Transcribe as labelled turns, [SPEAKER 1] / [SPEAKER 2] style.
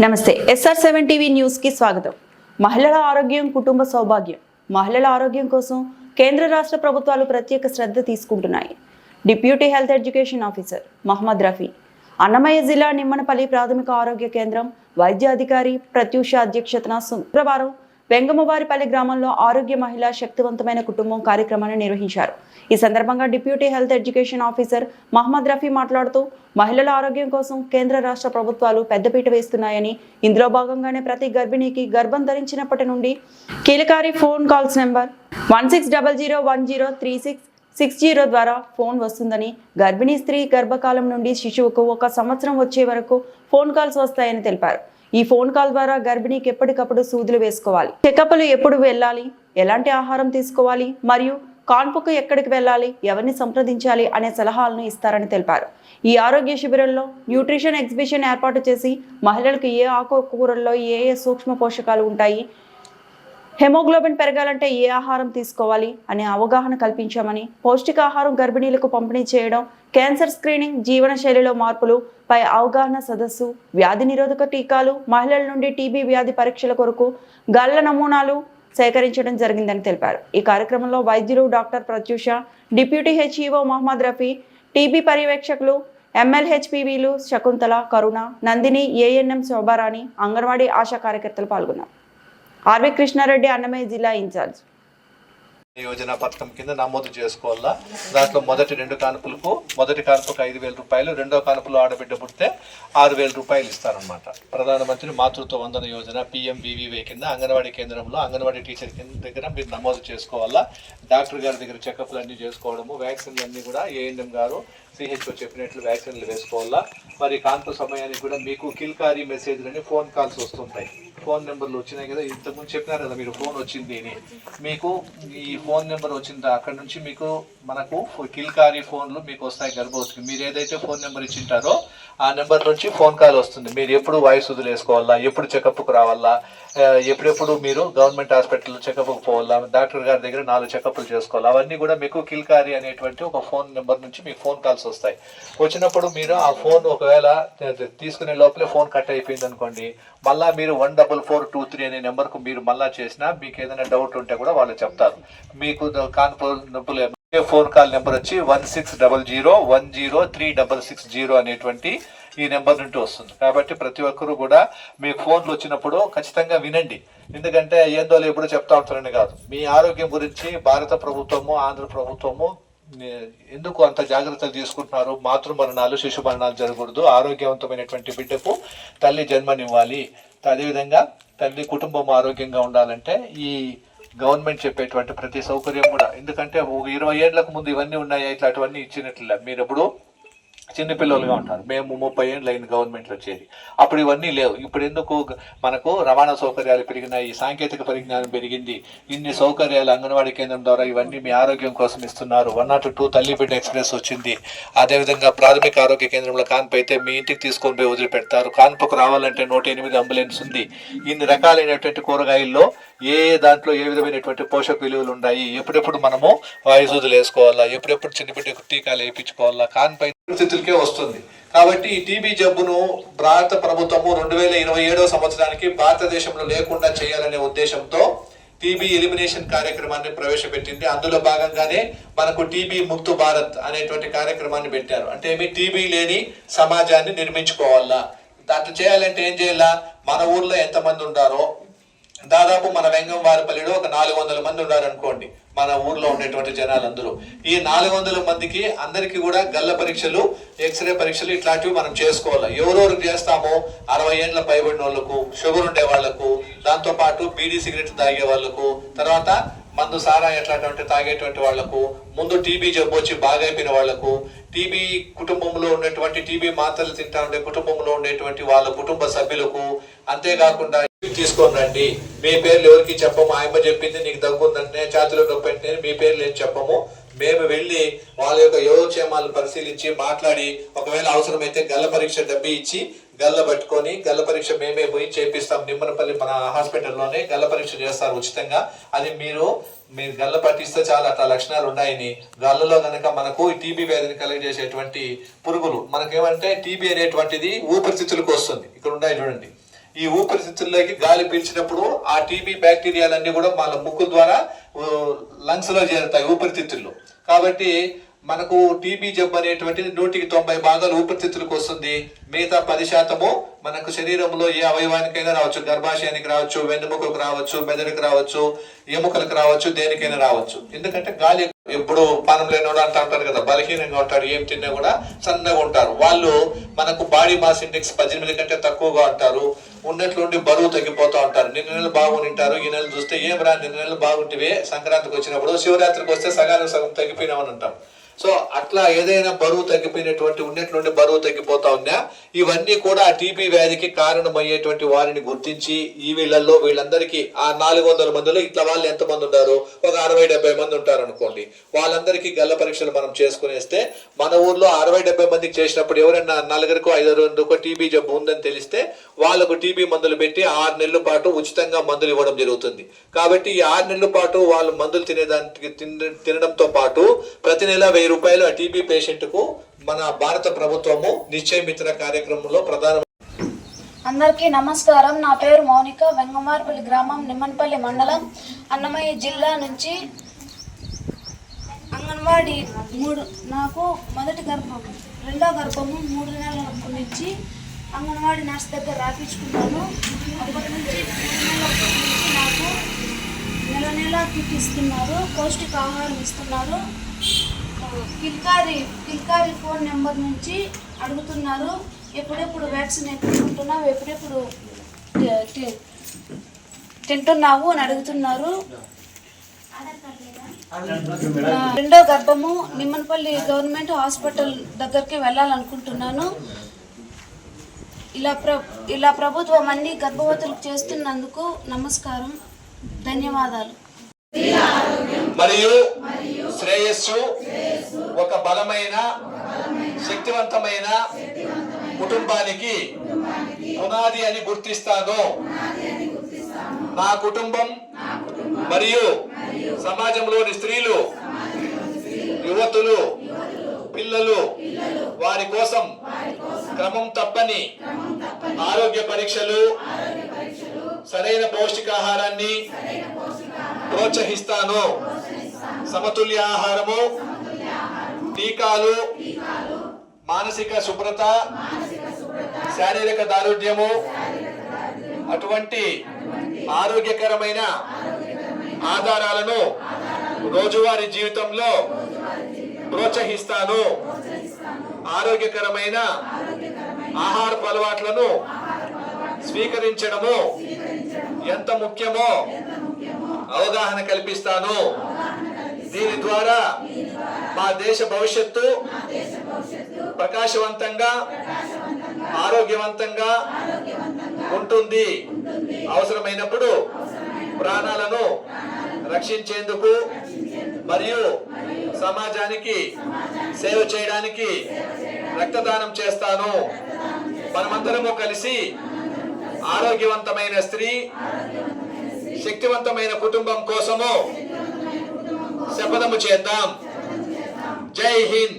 [SPEAKER 1] నమస్తే SR7 TV news కి స్వాగతం. మహిళల ఆరోగ్యం కుటుంబ సౌభాగ్యం. మహిళల ఆరోగ్యం కోసం కేంద్ర రాష్ట్ర ప్రభుత్వాలు ప్రత్యేక శ్రద్ధ తీసుకుంటున్నాయి. Deputy health education officer Mohammed Rafi, Annamayya జిల్లా నిమ్మనపల్లి ప్రాథమిక ఆరోగ్య కేంద్రం వైద్య అధికారి ప్రత్యూష అధ్యక్షతన శుక్రవారం వెంగమవారిపల్లి గ్రామంలో ఆరోగ్య మహిళా శక్తివంతమైన కుటుంబం కార్యక్రమాన్ని నిర్వహించారు. ఈ సందర్భంగా deputy health education officer Mohammed Rafi మాట్లాడుతూ మహిళల ఆరోగ్యం కోసం కేంద్ర రాష్ట్ర ప్రభుత్వాలు పెద్దపీట వేస్తున్నాయని, ఇందులో భాగంగానే ప్రతి గర్భిణికి గర్భం ధరించినప్పటి నుండి కీలకారి ఫోన్ కాల్స్ నెంబర్ 1600103660 ద్వారా ఫోన్ వస్తుందని, గర్భిణీ స్త్రీ గర్భకాలం నుండి శిశువుకు 1 సంవత్సరం వచ్చే వరకు ఫోన్ కాల్స్ వస్తాయని తెలిపారు. ఈ ఫోన్ కాల్ ద్వారా గర్భిణీకి ఎప్పటికప్పుడు సూదులు వేసుకోవాలి, చెకప్లు ఎప్పుడు వెళ్ళాలి, ఎలాంటి ఆహారం తీసుకోవాలి మరియు కాన్పుకు ఎక్కడికి వెళ్ళాలి, ఎవరిని సంప్రదించాలి అనే సలహాలను ఇస్తారని తెలిపారు. ఈ ఆరోగ్య శిబిరంలో న్యూట్రిషన్ ఎగ్జిబిషన్ ఏర్పాటు చేసి మహిళలకు ఏ ఆకుకూరల్లో ఏ సూక్ష్మ పోషకాలు ఉంటాయి, హెమోగ్లోబిన్ పెరగాలంటే ఏ ఆహారం తీసుకోవాలి అనే అవగాహన కల్పించామని, పౌష్టికాహారం గర్భిణీలకు పంపిణీ చేయడం, క్యాన్సర్ స్క్రీనింగ్, జీవనశైలిలో మార్పులు పై అవగాహన సదస్సు, వ్యాధి నిరోధక టీకాలు, మహిళల నుండి టీబీ వ్యాధి పరీక్షల కొరకు గళ్ళ నమూనాలు సేకరించడం జరిగిందని తెలిపారు. ఈ కార్యక్రమంలో వైద్యులు doctor Prathyusha, deputy HEO Mohammed Rafi, TB పర్యవేక్షకులు MLHPVలు శకుంతల, కరుణ, నందిని, ANM శోభారాణి, అంగన్వాడీ ఆశా కార్యకర్తలు పాల్గొన్నారు. ఆర్వి కృష్ణారెడ్డి, అన్నమయ్య జిల్లా ఇన్ఛార్జ్.
[SPEAKER 2] యోజన పథకం కింద నమోదు చేసుకోవాలా. దాంట్లో మొదటి 2 కానుపులకు మొదటి కానుపుకు 5,000 రూపాయలు, రెండో కానుపులో ఆడబిడ్డ పుడితే 6,000 రూపాయలు ఇస్తారనమాట. ప్రధానమంత్రి మాతృత్వ వందన యోజన PMVVY కింద అంగన్వాడీ కేంద్రంలో అంగన్వాడీ టీచర్ కింద దగ్గర మీరు నమోదు చేసుకోవాలా. డాక్టర్ గారి దగ్గర చెకప్లు అన్నీ చేసుకోవడము, వ్యాక్సిన్లు అన్నీ కూడా ANM గారు CHO చెప్పినట్లు వ్యాక్సిన్లు వేసుకోవాలా. మరి కాన్పు సమయానికి కూడా మీకు కిల్కారీ మెసేజ్లని ఫోన్ కాల్స్ వస్తుంటాయి. ఫోన్ నెంబర్లు వచ్చినాయి కదా, ఇంతకుముందు చెప్పినారు కదా మీరు ఫోన్ వచ్చింది అని. మీకు ఈ ఫోన్ నెంబర్ వచ్చిందా, అక్కడ నుంచి మీకు మనకు కిల్కారీ ఫోన్లు మీకు వస్తాయి గర్భవతికి. మీరు ఏదైతే ఫోన్ నెంబర్ ఇచ్చింటారో ఆ నెంబర్ నుంచి ఫోన్ కాల్ వస్తుంది. మీరు ఎప్పుడు వాయిస్ వదిలేసుకోవాలా, ఎప్పుడు చెకప్కు రావాలా, ఎప్పుడెప్పుడు మీరు గవర్నమెంట్ హాస్పిటల్లో చెకప్కు పోవాలా, డాక్టర్ గారి దగ్గర 4 చెకప్లు చేసుకోవాలి. అవన్నీ కూడా మీకు కిల్కారీ అనేటువంటి ఒక ఫోన్ నెంబర్ నుంచి మీకు ఫోన్ కాల్స్ వస్తాయి. వచ్చినప్పుడు మీరు ఆ ఫోన్ ఒకవేళ తీసుకునే లోపలే ఫోన్ కట్ అయిపోయింది అనుకోండి, మళ్ళీ మీరు 14423 అనే నెంబర్కు మీరు మళ్ళా చేసినా మీకు ఏదైనా డౌట్ ఉంటే కూడా వాళ్ళు చెప్తారు. మీకు కాన్పు నొప్పులు ఫోన్ కాల్ నెంబర్ వచ్చి 1600103660 అనేటువంటి ఈ నెంబర్ నుండి వస్తుంది. కాబట్టి ప్రతి ఒక్కరూ కూడా మీ ఫోన్లు వచ్చినప్పుడు ఖచ్చితంగా వినండి. ఎందుకంటే ఏందో ఎప్పుడు చెప్తా ఉంటారని కాదు, మీ ఆరోగ్యం గురించి భారత ప్రభుత్వము, ఆంధ్ర ప్రభుత్వము ఎందుకు అంత జాగ్రత్తలు తీసుకుంటున్నారు. మాతృ మరణాలు, శిశు మరణాలు జరగకూడదు. ఆరోగ్యవంతమైనటువంటి బిడ్డకు తల్లి జన్మనివ్వాలి. అదేవిధంగా తల్లి కుటుంబం ఆరోగ్యంగా ఉండాలంటే ఈ గవర్నమెంట్ చెప్పేటువంటి ప్రతి సౌకర్యం కూడా, ఎందుకంటే 20 ఏళ్లకు ముందు ఇవన్నీ ఉన్నాయి, ఇట్లాంటివన్నీ ఇచ్చినట్లే. మీరు ఎప్పుడు చిన్నపిల్లలుగా ఉంటారు. మేము 30 ఏళ్ళు అయింది గవర్నమెంట్లో చేరి, అప్పుడు ఇవన్నీ లేవు. ఇప్పుడు ఎందుకు మనకు రవాణా సౌకర్యాలు పెరిగినాయి, సాంకేతిక పరిజ్ఞానం పెరిగింది, ఇన్ని సౌకర్యాలు అంగన్వాడీ కేంద్రం ద్వారా ఇవన్నీ మీ ఆరోగ్యం కోసం ఇస్తున్నారు. 102 తల్లి బిడ్డ ఎక్స్ప్రెస్ వచ్చింది. అదేవిధంగా ప్రాథమిక ఆరోగ్య కేంద్రంలో కాన్పు అయితే మీ ఇంటికి తీసుకొని పోయి వదిలిపెడతారు. కాన్పుకు రావాలంటే 108 అంబులెన్స్ ఉంది. ఇన్ని రకాలైనటువంటి కూరగాయల్లో ఏ దాంట్లో ఏ విధమైనటువంటి పోషక విలువలు ఉన్నాయి, ఎప్పుడెప్పుడు మనము వాయిస్ వదిలేసుకోవాలా, ఎప్పుడెప్పుడు చిన్న బిడ్డకు టీకాలు వేయించుకోవాలా, కాన్పై పరిస్థితులకే వస్తుంది. కాబట్టి ఈ టీబీ జబ్బును భారత ప్రభుత్వము 2027 సంవత్సరానికి భారతదేశంలో లేకుండా చేయాలనే ఉద్దేశంతో టీబీ ఎలిమినేషన్ కార్యక్రమాన్ని ప్రవేశపెట్టింది. అందులో భాగంగానే మనకు టీబీ ముక్తు భారత్ అనేటువంటి కార్యక్రమాన్ని పెట్టారు. అంటే ఏమి, టీబీ లేని సమాజాన్ని నిర్మించుకోవాలా. దాంట్లో చేయాలంటే ఏం చేయాలా, మన ఊర్లో ఎంతమంది ఉండారో దాదాపు మన వెంగమవారిపల్లిలో ఒక 400 మంది ఉన్నారనుకోండి, మన ఊర్లో ఉండేటువంటి జనాలందరూ. ఈ 400 మందికి అందరికీ కూడా గల్ల పరీక్షలు, ఎక్స్రే పరీక్షలు ఇట్లాంటివి మనం చేసుకోవాలి. ఎవరెవరికి చేస్తామో 60 ఏళ్ళ పైబడిన వాళ్ళకు, షుగర్ ఉండే వాళ్లకు, దాంతో పాటు బీడీ సిగరెట్ తాగే వాళ్లకు, తర్వాత మందు సారా ఎట్లాంటి తాగేటువంటి వాళ్లకు, ముందు టీబీ జబ్బు వచ్చి బాగా అయిపోయిన వాళ్లకు, టీబీ కుటుంబంలో ఉన్నటువంటి టీబీ మాత్రలు తింటా ఉండే కుటుంబంలో ఉండేటువంటి వాళ్ళ కుటుంబ సభ్యులకు, అంతేకాకుండా తీసుకొని రండి. మీ పేర్లు ఎవరికి చెప్పము. ఆయమ్మ చెప్పింది నీకు దగ్గుందంటే, ఛాతీలో నొప్పి అంటే మీ పేర్లు ఏం చెప్పము. మేము వెళ్ళి వాళ్ళ యొక్క యోగక్షేమాలను పరిశీలించి మాట్లాడి, ఒకవేళ అవసరమైతే గల్ల పరీక్ష డబ్బి ఇచ్చి గల్ల పట్టుకొని గల్ల పరీక్ష మేమే పోయి చేపిస్తాం. నిమ్మనపల్లి మన హాస్పిటల్లోనే గల్ల పరీక్ష చేస్తారు ఉచితంగా. అది మీరు గల్ల పట్టిస్తే చాలా అట్లా లక్షణాలు ఉన్నాయని. గల్లలో కనుక మనకు టీబీ వ్యాధిని కలిగజేసేటువంటి పురుగులు, మనకేమంటే టీబీ అనేటువంటిది ఊపిరితిత్తులకు వస్తుంది. ఇక్కడ ఉన్నాయి చూడండి, ఈ ఊపిరితిత్తుల్లోకి గాలి పీల్చినప్పుడు ఆ టీబీ బ్యాక్టీరియాలన్నీ కూడా మన ముక్కు ద్వారా లంగ్స్ లో చేరుతాయి, ఊపిరితిత్తుల్లో. కాబట్టి మనకు టీబీ జబ్బు అనేటువంటిది 190% ఊపిరితిత్తులకు వస్తుంది. మిగతా 10% మనకు శరీరంలో ఏ అవయవానికైనా రావచ్చు, గర్భాశయానికి రావచ్చు, వెన్నుముకకు రావచ్చు, మెదడుకు రావచ్చు, ఎముకలకు రావచ్చు, దేనికైనా రావచ్చు. ఎందుకంటే గాలి ఎప్పుడు పానం లేనివాడు అంటూ ఉంటారు కదా, బలహీనంగా ఉంటాడు, ఏం తిన్నా కూడా సన్నగా ఉంటారు. వాళ్ళు మనకు బాడీ మాస్ ఇండెక్స్ 18 కంటే తక్కువగా ఉంటారు, ఉన్నట్లుండి బరువు తగ్గిపోతూ ఉంటారు. నిన్న నెలలు బాగుని ఉంటారు, ఈ నెలలు చూస్తే ఏం రా నిన్న నెలలు బాగుంటివే, సంక్రాంతికి వచ్చినప్పుడు శివరాత్రికి వస్తే సగానికి సగం తగ్గిపోయినామని అంటాం. సో అట్లా ఏదైనా బరువు తగ్గిపోయినటువంటి ఉన్నట్లుండి బరువు తగ్గిపోతా ఉన్నా ఇవన్నీ కూడా ఆ టీబీ వ్యాధికి కారణమయ్యేటువంటి వారిని గుర్తించి ఈ వీళ్ళందరికీ ఆ 400 మందిలో ఇట్లా వాళ్ళు ఎంతమంది ఉన్నారు, ఒక 60-70 మంది ఉంటారు అనుకోండి, వాళ్ళందరికీ గల్ల పరీక్షలు మనం చేసుకునేస్తే మన ఊర్లో 60-70 మందికి చేసినప్పుడు ఎవరైనా 4-5 టీబీ జబ్బు ఉందని తెలిస్తే వాళ్ళకు టీబీ మందులు పెట్టి 6 నెలల పాటు ఉచితంగా మందులు ఇవ్వడం జరుగుతుంది. కాబట్టి ఈ 6 నెలల పాటు వాళ్ళు మందులు తినడంతో పాటు ప్రతి నెల 1000 రూపాయలు ఆ టీబీ పేషెంట్ కు మన భారత ప్రభుత్వము నిశ్చయ మిత్ర కార్యక్రమంలో ప్రధాన.
[SPEAKER 3] అందరికీ నమస్కారం. నా పేరు మౌనిక, వెంగమార్పల్లి గ్రామం, నిమ్మన్పల్లి మండలం, అన్నమయ్య జిల్లా నుంచి. అంగన్వాడీ నాకు మొదటి గర్భం, రెండో గర్భము 3 నెలల నుంచి అంగన్వాడీ నర్స్ దగ్గర రాపించుకున్నాను. అప్పటి నుంచి 3 నెలల నుంచి నాకు నెల కిట్ ఇస్తున్నారు, పౌష్టికాహారం ఇస్తున్నారు. కిల్కారి ఫోన్ నెంబర్ నుంచి అడుగుతున్నారు, ఎప్పుడెప్పుడు వ్యాక్సిన్ ఎత్తుకుంటున్నావు, ఎప్పుడెప్పుడు తింటున్నావు అని అడుగుతున్నారు. రెండో గర్భము నిమ్మన్పల్లి గవర్నమెంట్ హాస్పిటల్ దగ్గరికి వెళ్ళాలనుకుంటున్నాను. ఇలా ప్రభుత్వం అన్ని గర్భవతులకు చేస్తున్నందుకు నమస్కారం, ధన్యవాదాలు.
[SPEAKER 2] మరియు శ్రేయస్సు ఒక బలమైన శక్తివంతమైన కుటుంబానికి పునాది అని గుర్తిస్తాను. నా కుటుంబం మరియు సమాజంలోని స్త్రీలు, యువతులు, పిల్లలు వారి కోసం క్రమం తప్పని ఆరోగ్య పరీక్షలు, సరైన పౌష్టికాహారాన్ని ప్రోత్సహిస్తాను. సమతుల్య ఆహారము, టీకాలు, మానసిక శుభ్రత, శారీరక దారుఢ్యము, అటువంటి ఆరోగ్యకరమైన ఆధారాలను రోజువారీ జీవితంలో ప్రోత్సహిస్తాను. ఆరోగ్యకరమైన ఆహారపు అలవాట్లను స్వీకరించడము ఎంత ముఖ్యమో అవగాహన కల్పిస్తాను. దీని ద్వారా మా దేశ భవిష్యత్తు ప్రకాశవంతంగా, ఆరోగ్యవంతంగా ఉంటుంది. అవసరమైనప్పుడు ప్రాణాలను రక్షించేందుకు మరియు సమాజానికి సేవ చేయడానికి రక్తదానం చేస్తాను. మనమందరము కలిసి ఆరోగ్యవంతమైన స్త్రీ, శక్తివంతమైన కుటుంబం కోసము శపథము చేద్దాం. జై హింద్.